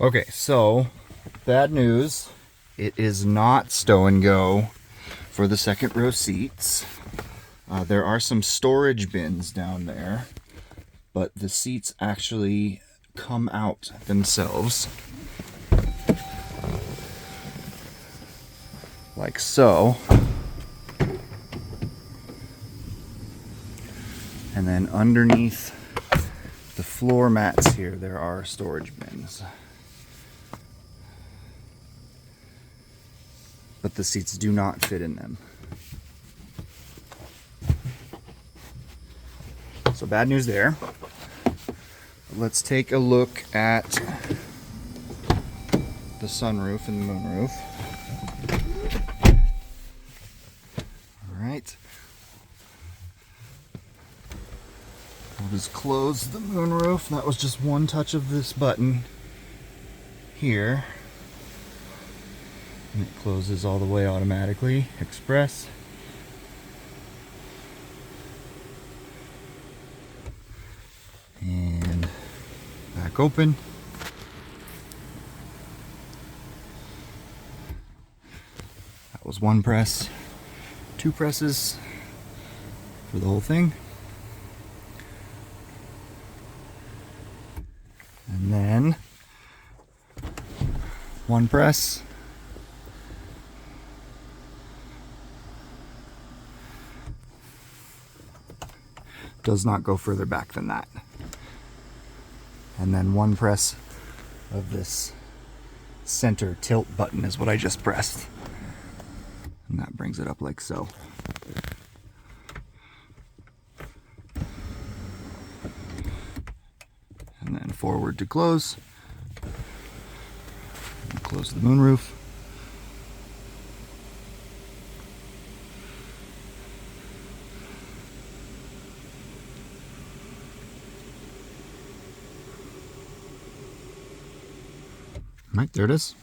Okay, so bad news. It is not stow and go for the second row seats. There are some storage bins down there, but the seats actually come out themselves. Like so. And then underneath the floor mats here, there are storage bins. But the seats do not fit in them. So bad news there. Let's take a look at the sunroof and the moonroof. All right. We'll just close the moonroof. That was just one touch of this button here. And it closes all the way automatically. Express. And back open. That was one press. Two presses for the whole thing. And then one press. Does not go further back than that. And then one press of this center tilt button is what I just pressed. And that brings it up like so. And then forward to close. And close the moonroof. Right, there it is.